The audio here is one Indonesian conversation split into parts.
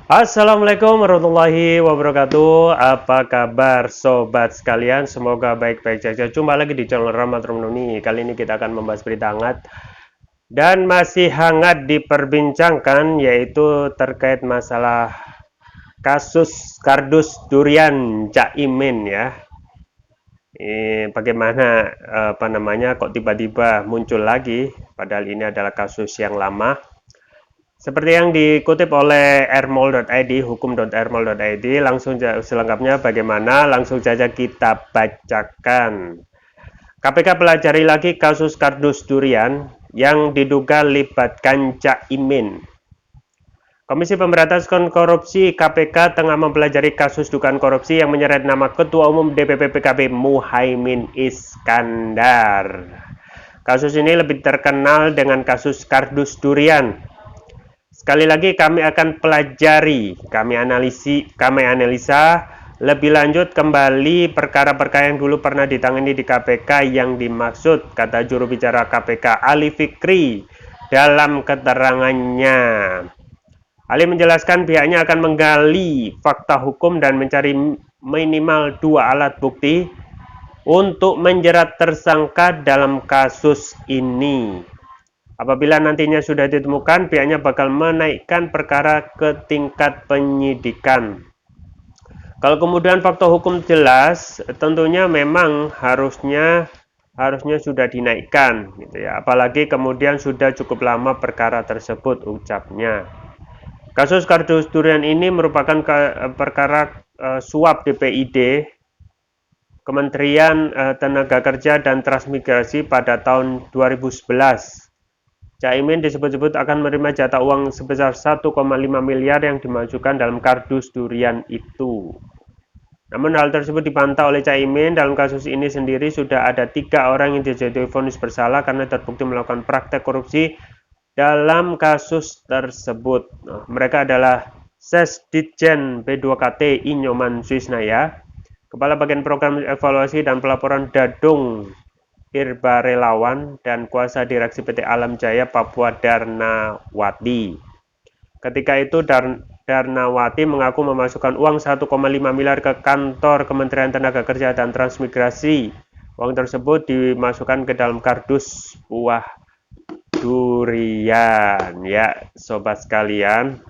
Assalamualaikum warahmatullahi wabarakatuh. Apa kabar sobat sekalian? Semoga baik-baik saja. Jumpa lagi di channel Rahmat Rumnuni. Kali ini kita akan membahas berita hangat dan masih hangat diperbincangkan, yaitu terkait masalah kasus kardus durian Caimin ya. Bagaimana kok tiba-tiba muncul lagi, padahal ini adalah kasus yang lama. Seperti yang dikutip oleh rmol.id, hukum.rmol.id, langsung selengkapnya bagaimana, langsung saja kita bacakan. KPK pelajari lagi kasus kardus durian yang diduga libatkan Caimin. Komisi Pemberantasan Korupsi KPK tengah mempelajari kasus dugaan korupsi yang menyeret nama Ketua Umum DPP PKB Muhaimin Iskandar. Kasus ini lebih terkenal dengan kasus kardus durian. Sekali lagi kami akan pelajari, kami analisa lebih lanjut kembali perkara-perkara yang dulu pernah ditangani di KPK yang dimaksud, kata juru bicara KPK Ali Fikri dalam keterangannya. Ali menjelaskan pihaknya akan menggali fakta hukum dan mencari minimal 2 alat bukti untuk menjerat tersangka dalam kasus ini. Apabila nantinya sudah ditemukan, pihaknya bakal menaikkan perkara ke tingkat penyidikan. Kalau kemudian fakta hukum jelas, tentunya memang harusnya sudah dinaikkan gitu ya. Apalagi kemudian sudah cukup lama perkara tersebut, ucapnya. Kasus kardus durian ini merupakan perkara suap DPID Kementerian Tenaga Kerja dan Transmigrasi pada tahun 2011. Caimin disebut-sebut akan menerima jatah uang sebesar 1,5 miliar yang dimajukan dalam kardus durian itu. Namun hal tersebut dibantah oleh Caimin. Dalam kasus ini sendiri sudah ada 3 orang yang dijatuhi vonis bersalah karena terbukti melakukan praktek korupsi dalam kasus tersebut. Mereka adalah Sesditjen P2KT Inyoman Suisnaya, Kepala Bagian Program Evaluasi dan Pelaporan Dadung Irba Relawan, dan Kuasa Direksi PT Alam Jaya Papua Darnawati. Ketika itu Darnawati mengaku memasukkan uang 1,5 miliar ke kantor Kementerian Tenaga Kerja dan Transmigrasi. Uang tersebut dimasukkan ke dalam kardus buah durian. Ya, sobat sekalian,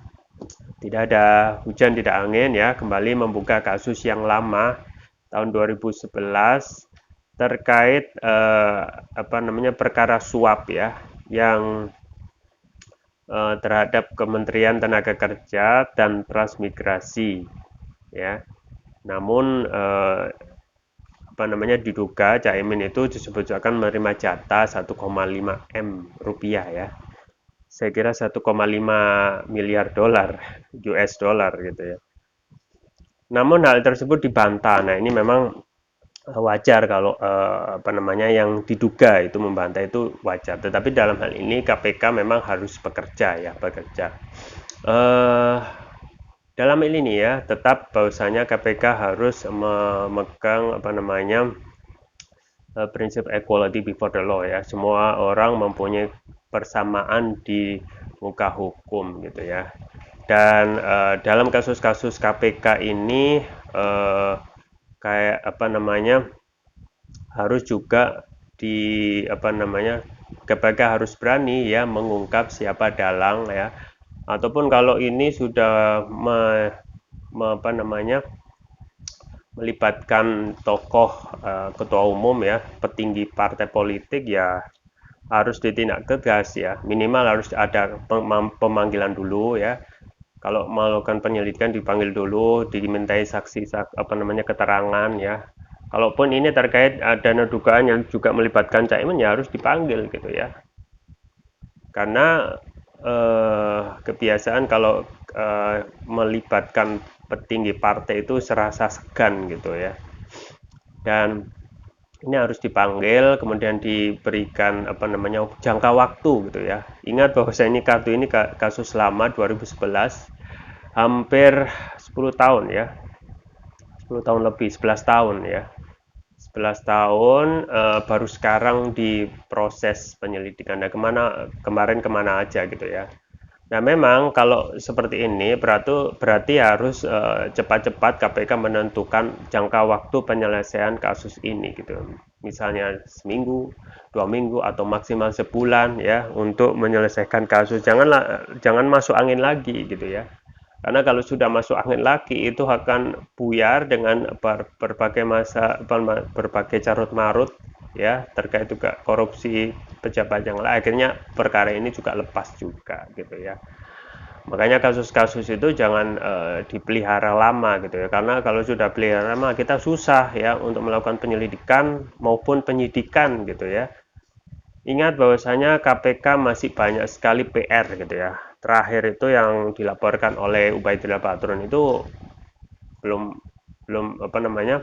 tidak ada hujan, tidak angin ya, kembali membuka kasus yang lama tahun 2011 terkait perkara suap ya, yang terhadap Kementerian Tenaga Kerja dan Transmigrasi ya. Namun diduga Caimin itu disebut akan menerima jatah 1,5 M rupiah ya. Saya kira 1,5 miliar dolar US dollar gitu ya. Namun hal tersebut dibantah. Nah, ini memang wajar kalau yang diduga itu membantah, itu wajar. Tetapi dalam hal ini KPK memang harus bekerja ya, dalam hal ini ya, tetap bahwasanya KPK harus memegang prinsip equality before the law ya. Semua orang mempunyai persamaan di muka hukum gitu ya. Dan dalam kasus-kasus KPK ini harus juga KPK harus berani ya mengungkap siapa dalang ya, ataupun kalau ini sudah melibatkan tokoh ketua umum ya, petinggi partai politik ya, harus ditindak tegas ya, minimal harus ada pemanggilan dulu ya. Kalau melakukan penyelidikan dipanggil dulu, dimintai saksi keterangan ya. Kalaupun ini terkait dana dugaan yang juga melibatkan Caimin ya harus dipanggil gitu ya. Karena kebiasaan kalau melibatkan petinggi partai itu serasa segan gitu ya. Dan ini harus dipanggil, kemudian diberikan jangka waktu gitu ya. Ingat bahwa ini kasus lama 2011, hampir 10 tahun ya. 10 tahun lebih, 11 tahun ya. 11 tahun baru sekarang diproses penyelidikan. Nah, kemarin kemana aja gitu ya. Nah, memang kalau seperti ini berarti harus cepat-cepat KPK menentukan jangka waktu penyelesaian kasus ini gitu. Misalnya seminggu, 2 minggu atau maksimal sebulan ya untuk menyelesaikan kasus. Jangan masuk angin lagi gitu ya. Karena kalau sudah masuk angin lagi itu akan buyar dengan berbagai carut marut ya terkait juga korupsi pejabat yang lain. Akhirnya perkara ini juga lepas juga gitu ya. Makanya kasus-kasus itu jangan dipelihara lama gitu ya. Karena kalau sudah pelihara lama kita susah ya untuk melakukan penyelidikan maupun penyidikan gitu ya. Ingat bahwasanya KPK masih banyak sekali PR gitu ya. Terakhir itu yang dilaporkan oleh Ubaidillah Badrun itu belum belum apa namanya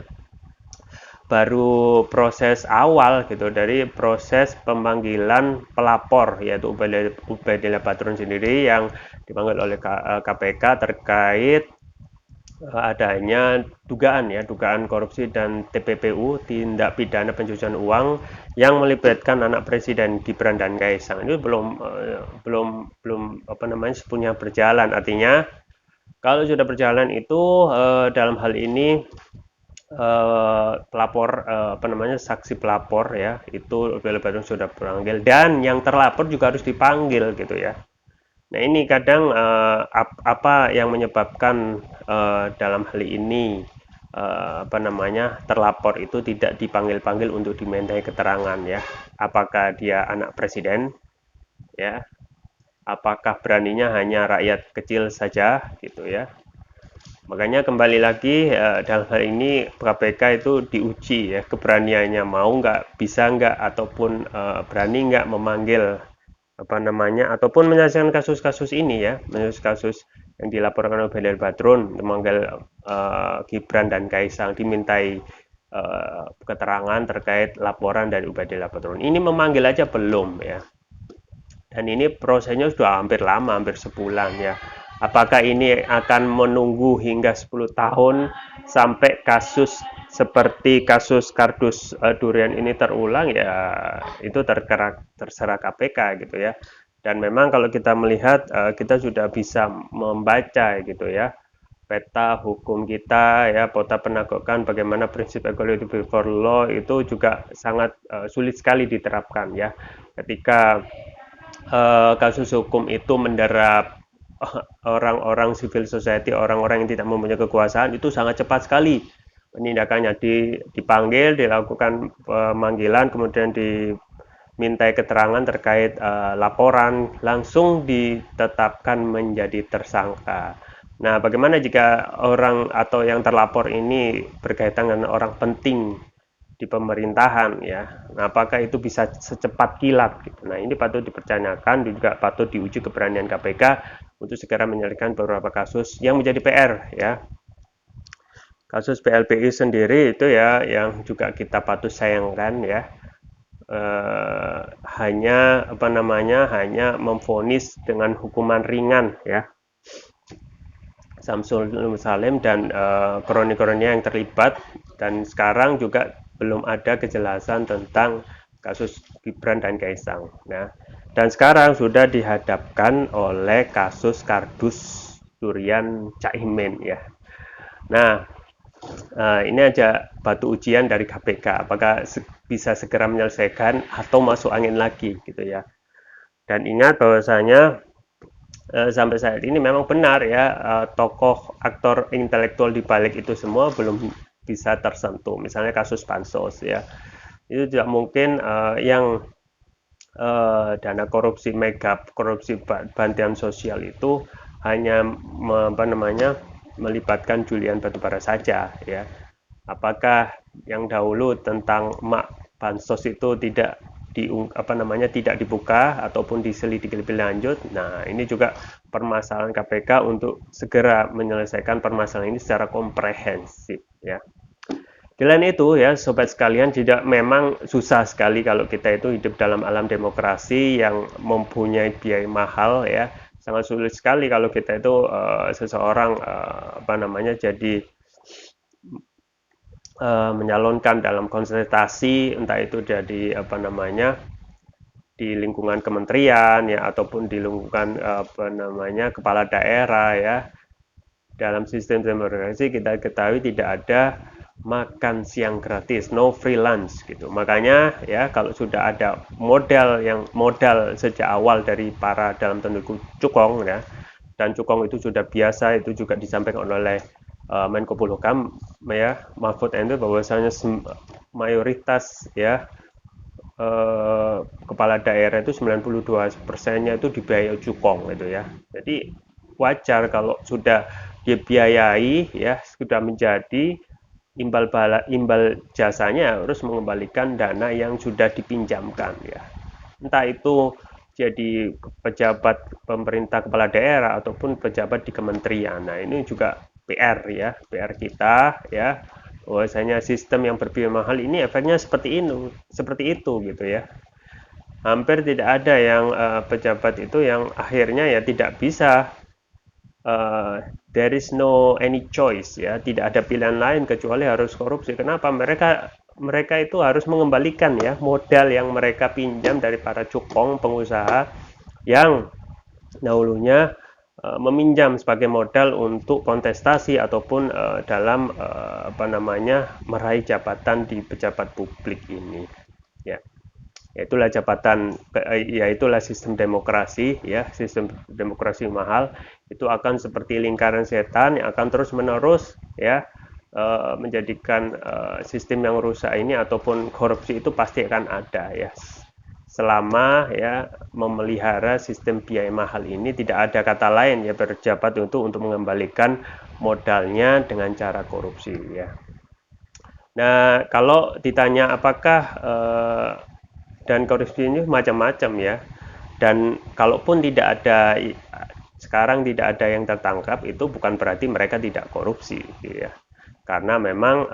baru proses awal gitu dari proses pemanggilan pelapor yaitu Ubaidillah Badrun sendiri yang dipanggil oleh KPK terkait adanya dugaan korupsi dan TPPU tindak pidana pencucian uang yang melibatkan anak presiden Gibran dan Kaisang ini belum apa namanya sepenuhnya berjalan. Artinya kalau sudah berjalan itu dalam hal ini pelapor apa namanya saksi pelapor ya itu betul-betul sudah dipanggil dan yang terlapor juga harus dipanggil gitu ya. Nah ini kadang apa yang menyebabkan dalam hal ini apa namanya terlapor itu tidak dipanggil-panggil untuk dimintai keterangan ya. Apakah dia anak presiden ya? Apakah beraninya hanya rakyat kecil saja gitu ya? Makanya kembali lagi dalam hal ini KPK itu diuji ya keberaniannya mau nggak bisa nggak ataupun berani nggak memanggil apa namanya ataupun menyelesaikan kasus-kasus ini ya kasus yang dilaporkan oleh Belir Badrun memanggil Gibran dan Kaisang dimintai keterangan terkait laporan dari Ubaidillah Badrun ini memanggil aja belum ya dan ini prosesnya sudah hampir lama hampir sebulan ya apakah ini akan menunggu hingga 10 tahun sampai kasus seperti kasus kardus durian ini terulang ya itu terserah KPK gitu ya dan memang kalau kita melihat kita sudah bisa membaca gitu ya peta hukum kita ya peta penegakan bagaimana prinsip equality before law itu juga sangat sulit sekali diterapkan ya ketika kasus hukum itu menderap orang-orang civil society, orang-orang yang tidak mempunyai kekuasaan itu sangat cepat sekali penindakannya dipanggil, dilakukan pemanggilan, kemudian dimintai keterangan terkait laporan, langsung ditetapkan menjadi tersangka. Nah, bagaimana jika orang atau yang terlapor ini berkaitan dengan orang penting di pemerintahan ya. Nah, apakah itu bisa secepat kilat gitu. Nah, ini patut dipertanyakan juga patut diuji keberanian KPK untuk segera menyelesaikan beberapa kasus yang menjadi PR ya. Kasus PLBI sendiri itu ya yang juga kita patut sayangkan ya. Hanya apa namanya hanya memvonis dengan hukuman ringan ya Samsul Salim dan kroni-kroninya yang terlibat dan sekarang juga belum ada kejelasan tentang kasus Gibran dan Kaisang. Nah, dan sekarang sudah dihadapkan oleh kasus kardus durian Caimin ya. Nah, ini aja batu ujian dari KPK. Apakah bisa segera menyelesaikan atau masuk angin lagi gitu ya. Dan ingat bahwasanya sampai saat ini memang benar ya tokoh aktor intelektual di balik itu semua belum bisa tersentuh. Misalnya kasus bansos ya itu tidak mungkin yang dana korupsi mega korupsi bantuan sosial itu hanya apa namanya melibatkan Julian Batubara saja ya. Apakah yang dahulu tentang mak bansos itu tidak dibuka ataupun diselidiki lebih lanjut. Nah, ini juga permasalahan KPK untuk segera menyelesaikan permasalahan ini secara komprehensif ya. Di lain itu ya sobat sekalian tidak memang susah sekali kalau kita itu hidup dalam alam demokrasi yang mempunyai biaya mahal ya. Sangat sulit sekali kalau kita itu seseorang apa namanya jadi menyalonkan dalam konsultasi entah itu jadi apa namanya di lingkungan kementerian ya ataupun di lingkungan kepala daerah ya. Dalam sistem demokrasi kita ketahui tidak ada makan siang gratis, no free lunch gitu. Makanya ya kalau sudah ada modal sejak awal dari para dalam tanda cukong ya, dan cukong itu sudah biasa, itu juga disampaikan oleh Menko Polhukam ya Mahfud MD bahwasanya mayoritas ya kepala daerah itu 92%-nya itu dibiayai cukong gitu ya. Jadi wajar kalau sudah dibiayai ya sudah menjadi imbal jasanya harus mengembalikan dana yang sudah dipinjamkan ya. Entah itu jadi pejabat pemerintah kepala daerah ataupun pejabat di kementerian. Nah, ini juga PR ya, PR kita ya. Bahwasanya sistem yang berbiaya mahal ini efeknya seperti itu gitu ya. Hampir tidak ada yang pejabat itu yang akhirnya ya tidak bisa there is no any choice ya, tidak ada pilihan lain kecuali harus korupsi. Kenapa? Mereka itu harus mengembalikan ya modal yang mereka pinjam dari para cukong pengusaha yang dahulunya meminjam sebagai modal untuk kontestasi ataupun dalam meraih jabatan di pejabat publik ini ya. Itulah sistem demokrasi ya, sistem demokrasi mahal itu akan seperti lingkaran setan yang akan terus menerus ya menjadikan sistem yang rusak ini ataupun korupsi itu pasti akan ada ya selama ya memelihara sistem biaya mahal ini. Tidak ada kata lain ya berjabat untuk mengembalikan modalnya dengan cara korupsi ya. Nah, kalau ditanya apakah dan korupsi ini macam-macam ya, dan kalaupun tidak ada sekarang tidak ada yang tertangkap, itu bukan berarti mereka tidak korupsi ya, karena memang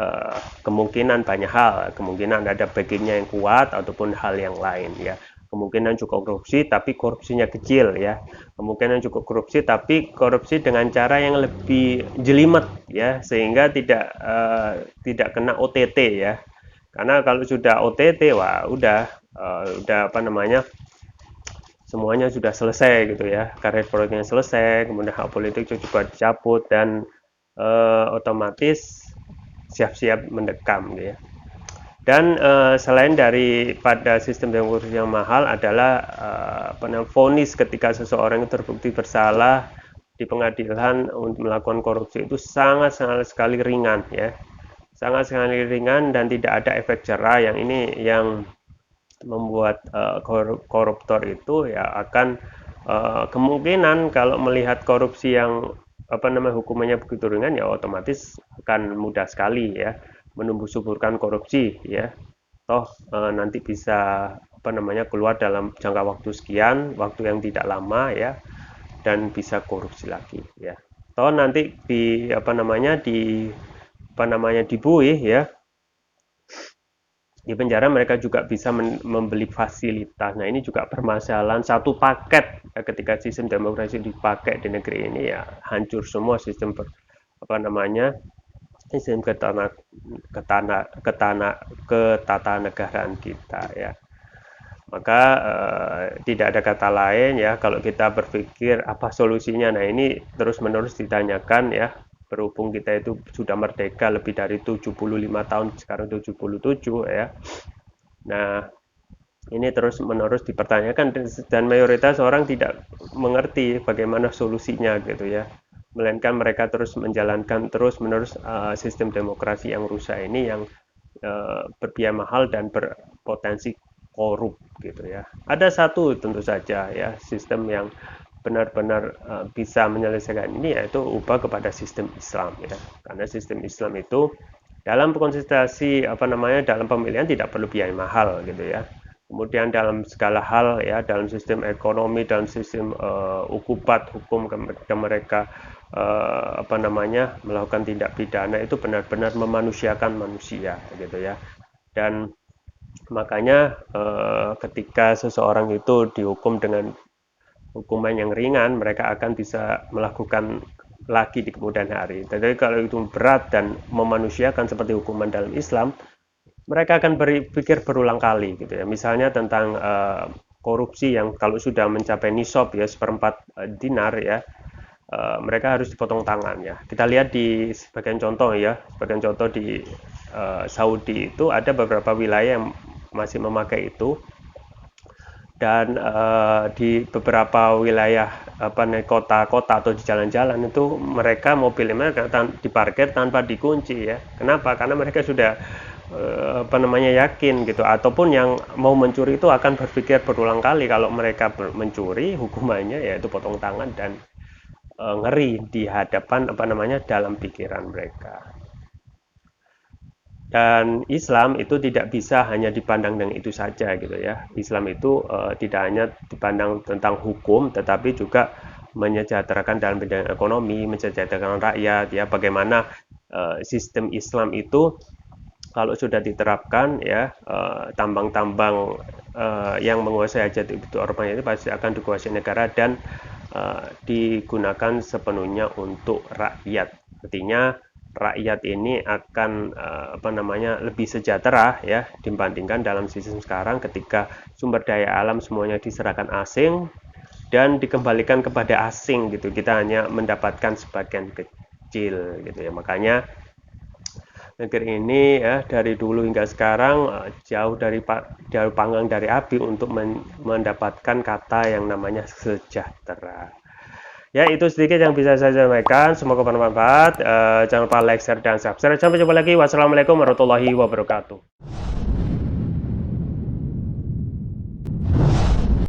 kemungkinan banyak hal, kemungkinan ada backingnya yang kuat ataupun hal yang lain ya. Kemungkinan cukup korupsi tapi korupsinya kecil ya, kemungkinan cukup korupsi tapi korupsi dengan cara yang lebih jelimet ya, sehingga tidak kena OTT ya. Karena kalau sudah OTT wah udah semuanya sudah selesai gitu ya, karir politiknya selesai, kemudian hak politik juga dicabut dan otomatis siap-siap mendekam gitu ya. Dan selain daripada sistem demokrasi yang mahal adalah vonis ketika seseorang itu terbukti bersalah di pengadilan untuk melakukan korupsi itu sangat sekali ringan ya, sangat sekali ringan dan tidak ada efek jerah. Yang ini yang membuat koruptor itu ya akan kemungkinan kalau melihat korupsi yang hukumannya begitu ringan ya otomatis akan mudah sekali ya menumbuh suburkan korupsi ya, toh nanti bisa keluar dalam jangka waktu sekian, waktu yang tidak lama ya, dan bisa korupsi lagi ya, toh nanti dibuih ya, di penjara mereka juga bisa membeli fasilitas. Nah, ini juga permasalahan satu paket ya, ketika sistem demokrasi dipakai di negeri ini ya hancur semua sistem sistem ketatanegaraan kita ya. Maka tidak ada kata lain ya kalau kita berpikir apa solusinya. Nah, ini terus-menerus ditanyakan ya, berhubung kita itu sudah merdeka lebih dari 75 tahun, sekarang 77 ya. Nah, ini terus-menerus dipertanyakan dan mayoritas orang tidak mengerti bagaimana solusinya gitu ya. Melainkan mereka terus menjalankan terus-menerus sistem demokrasi yang rusak ini yang berbiaya mahal dan berpotensi korup gitu ya. Ada satu tentu saja ya sistem yang benar-benar bisa menyelesaikan ini, yaitu ubah kepada sistem Islam ya. Karena sistem Islam itu dalam konsentrasi dalam pemilihan tidak perlu biaya mahal gitu ya. Kemudian dalam segala hal ya, dalam sistem ekonomi, dalam sistem hukum mereka melakukan tindak pidana itu benar-benar memanusiakan manusia gitu ya. Dan makanya ketika seseorang itu dihukum dengan hukuman yang ringan, mereka akan bisa melakukan lagi di kemudian hari. Jadi kalau itu berat dan memanusiakan seperti hukuman dalam Islam, mereka akan berpikir berulang kali gitu ya. Misalnya tentang korupsi yang kalau sudah mencapai nisab ya seperempat dinar ya, mereka harus dipotong tangan ya. Kita lihat di sebagian contoh ya, sebagian contoh di Saudi itu ada beberapa wilayah yang masih memakai itu, dan di beberapa wilayah apa nih kota-kota atau di jalan-jalan itu mereka mobilnya mereka diparkir tanpa dikunci ya. Kenapa? Karena mereka sudah apa namanya yakin gitu, ataupun yang mau mencuri itu akan berpikir berulang kali kalau mereka mencuri hukumannya yaitu potong tangan, dan ngeri di hadapan apa namanya dalam pikiran mereka. Dan Islam itu tidak bisa hanya dipandang dengan itu saja gitu ya. Islam itu tidak hanya dipandang tentang hukum, tetapi juga menyejahterakan dalam bidang ekonomi, mensejahterakan rakyat ya. Bagaimana sistem Islam itu kalau sudah diterapkan ya, tambang-tambang yang menguasai hajat itu orang itu pasti akan dikuasai negara, dan digunakan sepenuhnya untuk rakyat. Artinya rakyat ini akan apa namanya lebih sejahtera ya dibandingkan dalam sistem sekarang ketika sumber daya alam semuanya diserahkan asing dan dikembalikan kepada asing gitu. Kita hanya mendapatkan sebagian kecil gitu ya. Makanya negeri ini ya dari dulu hingga sekarang jauh panggang dari api untuk mendapatkan kata yang namanya sejahtera. Ya, itu sedikit yang bisa saya sampaikan. Semoga bermanfaat. Jangan lupa like, share, dan subscribe. Sampai jumpa lagi. Wassalamualaikum warahmatullahi wabarakatuh.